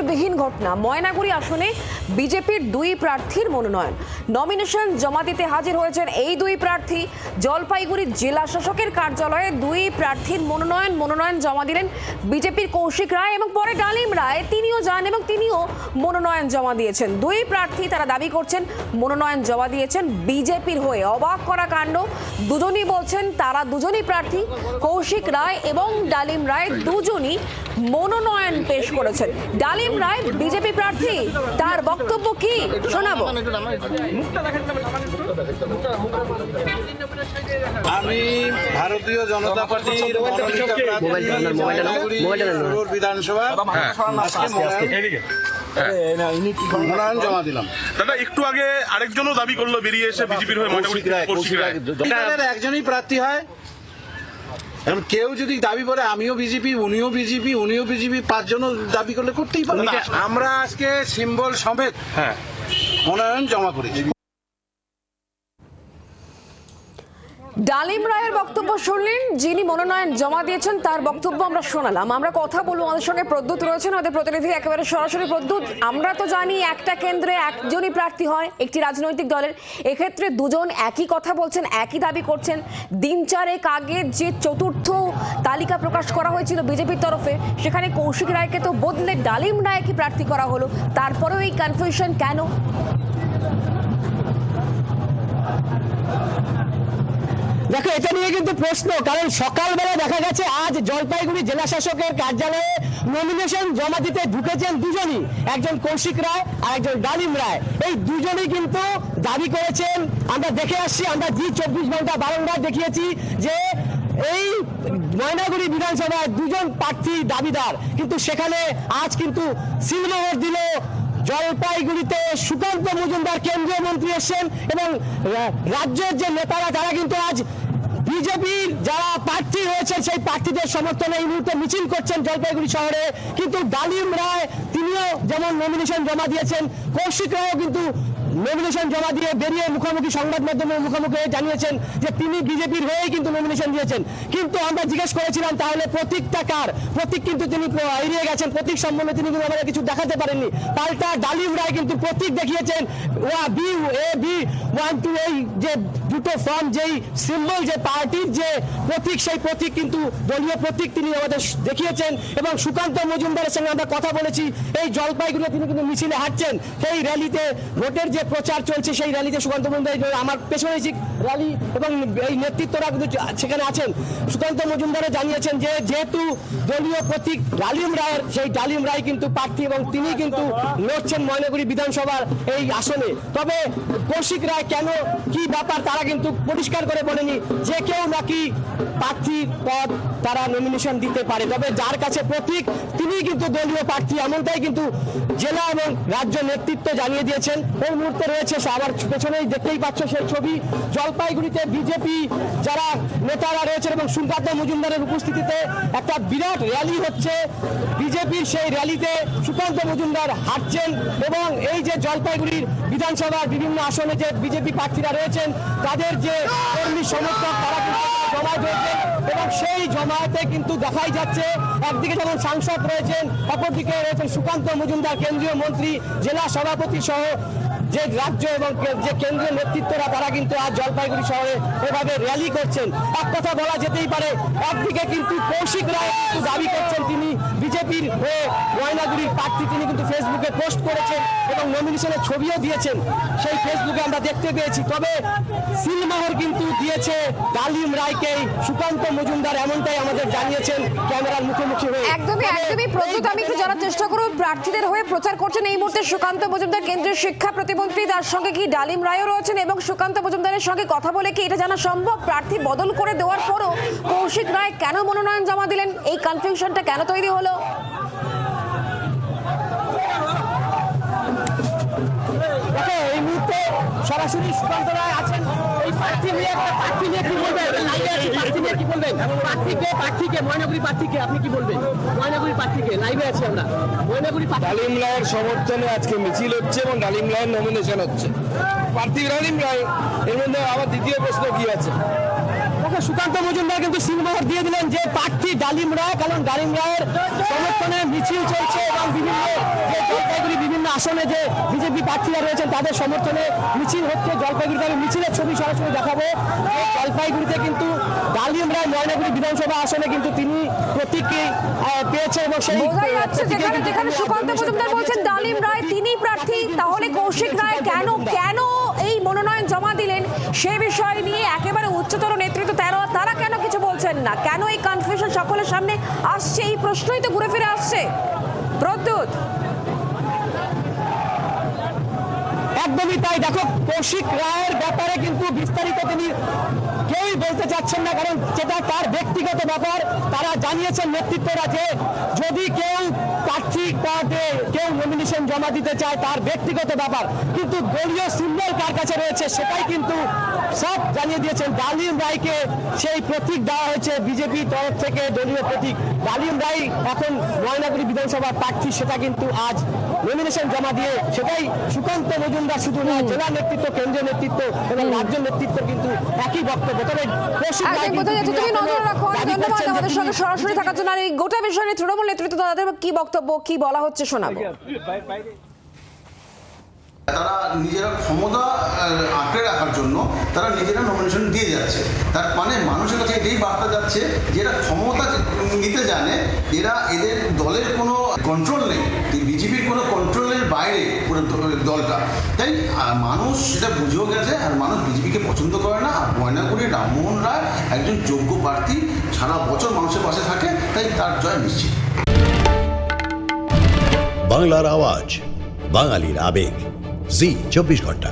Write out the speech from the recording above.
নজিরবিহীন ঘটনা। ময়নাগুড়ি আসনে বিজেপির দুই প্রার্থীর মনোনয়ন। নমিনেশন জমা দিতে হাজির হয়েছেন এই দুই প্রার্থী। জলপাইগুড়ি জেলা শাসকের কার্যালয়ে দুই প্রার্থীর মনোনয়ন জমা দিলেন বিজেপির কৌশিক রায় এবং পরে ডালিম রায়। তিনিও যান এবং তিনিও মনোনয়ন জমা দিয়েছেন। দুই প্রার্থী তারা দাবি করছেন মনোনয়ন জমা দিয়েছেন বিজেপির হয়ে। অবাক করা কাণ্ড, দুজনই বলছেন তারা দুজনই প্রার্থী। কৌশিক রায় এবং ডালিম রায় দুজনই মনোনয়ন পেশ করেছেন। ডালিম রায় বিজেপি প্রার্থী, তার বক্তব্য কি শোনাবো। আমি ভারতীয় জনতা পার্টির বিধানসভা মনোনয়ন জমা দিলাম। দাদা একটু আগে আরেকজনও দাবি করলো বেরিয়ে এসে বিজেপির হয়ে একজনই প্রার্থী হয়। এখন কেউ যদি দাবি করে আমিও বিজেপি, উনিও বিজেপি, উনিও বিজেপি, পাঁচজনও দাবি করলে করতেই পারে। আমরা আজকে সিম্বল সমেত মনোনয়ন জমা করেছি। ডালিম রায়ের বক্তব্য শুনলেন, যিনি মনোনয়ন জমা দিয়েছেন তার বক্তব্য আমরা শোনালাম। আমরা কথা বলবো, আমাদের সঙ্গে প্রদ্যুৎ রয়েছেন, আমাদের প্রতিনিধি একেবারে সরাসরি। প্রদ্যুৎ, আমরা তো জানি একটা কেন্দ্রে একজনই প্রার্থী হয় একটি রাজনৈতিক দলের, এক্ষেত্রে দুজন একই কথা বলছেন, একই দাবি করছেন। দিন চারেক আগে যে চতুর্থ তালিকা প্রকাশ করা হয়েছিল বিজেপির তরফে, সেখানে কৌশিক রায়কে তো বদলে ডালিম রায়কে প্রার্থী করা হলো, তারপরেও এই কনফিউশন কেন? দেখো, এটা নিয়ে কিন্তু প্রশ্ন, কারণ সকালবেলা দেখা গেছে আজ জলপাইগুড়ি জেলা শাসকের কার্যালয়ে নমিনেশন জমা দিতে ঢুকেছেন দুজনই, একজন কৌশিক রায় আর একজন ডালিম রায়। এই দুজনই কিন্তু দাবি করেছেন, আমরা দেখে আসছি, আমরা জি 24 ঘন্টা বারংবার দেখিয়েছি যে এই ময়নাগুড়ি বিধানসভায় দুজন প্রার্থী দাবিদার, কিন্তু সেখানে আজ কিন্তু সিলমোহর দিল। জলপাইগুড়িতে সুকান্ত মজুমদার কেন্দ্রীয় মন্ত্রী এসেছেন এবং রাজ্যের যে নেতারা তারা কিন্তু আজ বিজেপির যারা প্রার্থী রয়েছেন সেই প্রার্থীদের সমর্থনে এই মুহূর্তে মিছিল করছেন জলপাইগুড়ি শহরে। কিন্তু ডালিম রায় তিনিও যেমন নমিনেশন জমা দিয়েছেন, কৌশিক রায়ও কিন্তু নমিনেশন জমা দিয়ে বেরিয়ে মুখোমুখি সংবাদ মাধ্যমের মুখোমুখি জানিয়েছেন যে তিনি বিজেপির হয়েই কিন্তু নমিনেশন দিয়েছেন। কিন্তু আমরা জিজ্ঞেস করেছিলাম তাহলে প্রতীকটা কার, প্রতীক কিন্তু তিনি এড়িয়ে গেছেন, প্রতীক সম্বন্ধে তিনি কিন্তু আমাদের কিছু দেখাতে পারেননি। পাল্টা ডালিম রায় কিন্তু প্রতীক দেখিয়েছেন, এই যে দুটো ফর্ম, যেই সিম্বল, যে পার্টির যে প্রতীক, সেই প্রতীক কিন্তু দলীয় প্রতীক তিনি আমাদের দেখিয়েছেন। এবং সুকান্ত মজুমদারের সঙ্গে আমরা কথা বলেছি, এই জলপাইগুড়িতে তিনি কিন্তু মিছিলে হাঁটছেন, সেই র্যালিতে ভোটের যে প্রচার চলছে সেই র্যালিতে সুকান্ত মজুমদার আমার পেছনে র্যালি এবং এই নেতৃত্বরা কিন্তু সেখানে আছেন। সুকান্ত মজুমদারে জানিয়েছেন যে যেহেতু দলীয় প্রতীক ডালিম রায়ের, সেই ডালিম রায় কিন্তু প্রার্থী এবং তিনি কিন্তু লড়ছেন ময়নাগুড়ি বিধানসভার এই আসনে। তবে কৌশিক রায় কেন, কি ব্যাপার, তারা কিন্তু পরিষ্কার করে বলেনি। যে কেউ নাকি প্রার্থী পদ তারা নমিনেশন দিতে পারে, তবে যার কাছে প্রতীক তিনি কিন্তু দলীয় প্রার্থী, এমনটাই কিন্তু জেলা এবং রাজ্য নেতৃত্ব জানিয়ে দিয়েছেন। এই মুহূর্তে রয়েছে আমার পেছনেই দেখতেই পাচ্ছ সেই ছবি, জলপাইগুড়িতে বিজেপি যারা নেতারা রয়েছেন এবং সুকান্ত মজুমদারের উপস্থিতিতে একটা বিরাট র্যালি হচ্ছে। বিজেপির সেই র্যালিতে সুকান্ত মজুমদার হাঁটছেন এবং এই যে জলপাইগুড়ির বিধানসভার বিভিন্ন আসনে যে বিজেপি প্রার্থীরা রয়েছেন তাদের যে কর্মী সমর্থক তারা কিন্তু জমায়েত হয়েছেন এবং সেই জমায়েতে কিন্তু দেখাই যাচ্ছে একদিকে যেমন সাংসদ রয়েছেন, অপরদিকে রয়েছেন সুকান্ত মজুমদার কেন্দ্রীয় মন্ত্রী, জেলা সভাপতি সহ যে রাজ্য এবং যে কেন্দ্রীয় নেতৃত্বরা তারা কিন্তু আজ জলপাইগুড়ি শহরে এভাবে র্যালি করছেন। এক কথা বলা যেতেই পারে, একদিকে কিন্তু কৌশিক রায় কিন্তু দাবি করছেন তিনি বিজেপির হয়ে ময়নাগুড়ির প্রার্থী, তিনি কিন্তু ফেসবুকে পোস্ট করেছেন এবং নমিনেশনের ছবিও দিয়েছেন, সেই ফেসবুকে আমরা দেখতে পেয়েছি। তবে সিলমোহর কিন্তু দিয়েছে ডালিম রায়কে সুকান্ত মজুমদার, এমনটাই আমাদের জানিয়েছেন ক্যামেরার মুখোমুখি হয়ে। একদমই প্রদ্যুৎ, আমি একটু জানার চেষ্টা করব, প্রার্থীদের হয়ে প্রচার করছেন এই মুহূর্তে সুকান্ত মজুমদার কেন্দ্রীয় শিক্ষা প্রতিমন্ত্রী, তার সঙ্গে কি ডালিম রায়ও রয়েছেন এবং সুকান্ত মজুমদারের সঙ্গে কথা বলে কি এটা জানা সম্ভব প্রার্থী বদল করে দেওয়ার পরও কৌশিক রায় কেন মনোনয়ন জমা দিলেন, এই কনফিউশনটা কেন তৈরি হলো? এই মুহূর্তে সরাসরি সুকান্ত রায় আছেন, এই প্রার্থী নিয়ে কি বলবেন, প্রার্থী নিয়ে কি বলবেন, প্রার্থীকে ময়নাগুড়ি প্রার্থীকে আপনি কি বলবেন? ময়নাগুড়ি প্রার্থীকে লাইভে আছি আমরা, ময়নাগুড়ি ডালিম রায়ের সমর্থনে আজকে মিছিল হচ্ছে এবং ডালিম রায়ের নমিনেশন হচ্ছে, প্রার্থী ডালিম রায়। এর মধ্যে আমার দ্বিতীয় প্রশ্ন কি আছে? সুকান্ত মজুমদার কিন্তু সিলমোহর দিয়ে দিলেন যে প্রার্থী ডালিম রায়, কারণ ডালিম রায়ের সমর্থনে মিছিল চলছে এবং বিভিন্ন আসনে যে বিজেপি প্রার্থীরা রয়েছেন তাদের সমর্থনে মিছিল হচ্ছে জলপাইগুড়িতে। আমি মিছিলের ছবি সরাসরি দেখাবো। এই জলপাইগুড়িতে কিন্তু ডালিম রায় ময়নাগুড়ি বিধানসভা আসনে কিন্তু তিনি প্রতীককে পেয়েছে এবং সেই বোঝাই যাচ্ছে যেখানে যেখানে সুকান্ত মজুমদার বলছেন ডালিম রায় তিনি প্রার্থী, তাহলে কৌশিক রায় কেন এই মনোনয়ন জমা দিলেন সে বিষয় নিয়ে একেবারে উচ্চতর নেতৃত্ব তারা কেন কিছু বলছেন না? কেন এই কনফিউশন সকলের সামনে আসছে? এই প্রশ্নই তো ঘুরে ফিরে আসছে। প্রদ্যুৎ, একদমই তাই। দেখো, কৌশিক রায়ের ব্যাপারে কিন্তু বিস্তারিত তিনি কেউই বলতে চাচ্ছেন না, কারণ সেটা তার ব্যক্তিগত ব্যাপার। তারা জানিয়েছেন নেতৃত্বরা যে যদি কেউ প্রার্থী পদে কেউ নমিনেশন জমা দিতে চায় তার ব্যক্তিগত ব্যাপার, কিন্তু দলীয় সিম্বল কার কাছে রয়েছে সেটাই কিন্তু সব জানিয়ে দিয়েছেন। ডালিম রায়কে সেই প্রতীক দেওয়া হয়েছে বিজেপি তরফ থেকে, দলীয় প্রতীক। ডালিম রায় এখন ময়নাগুড়ি বিধানসভার প্রার্থী, সেটা কিন্তু আজ নমিনেশন জমা দিয়ে সেটাই সুকান্ত মজুমদার শুধু নয়, জেলা নেতৃত্ব, কেন্দ্রীয় নেতৃত্ব এবং রাজ্য নেতৃত্ব কিন্তু একই বক্তব্য। তবে কৌশিক রায় একদম কিন্তু বোঝা যাচ্ছে। তিনি তুমি নজর এখনো রাখো। দাবি ধন্যবাদ করছেন যে আমাদের সঙ্গে তিনি সরাসরি থাকার জন্য। আর এই গোটা বিষয়ে তৃণমূল নেতৃত্ব তাদের কি বক্তব্য, কি বলা হচ্ছে শোনাবো। তারা নিজেরা ক্ষমতা আঁকড়ে রাখার জন্য তারা নিজেরা নমিনেশন দিয়ে যাচ্ছে। তার মানে মানুষের কাছে এটাই বার্তা যাচ্ছে যে এরা ক্ষমতা নিতে জানে, এদের দলের কোনো কন্ট্রোল নেই, বিজেপির কোনো কন্ট্রোলের বাইরে পুরো দলটা। তাই মানুষ সেটা বুঝেও গেছে, আর মানুষ বিজেপিকে পছন্দ করে না। আর ময়নাগুড়ির রামমোহন রায় একজন যোগ্য প্রার্থী, সারা বছর মানুষের পাশে থাকে, তাই তার জয় নিশ্চিত। বাংলার আওয়াজ, বাঙালির আবেগ, জি 24 ঘন্টা।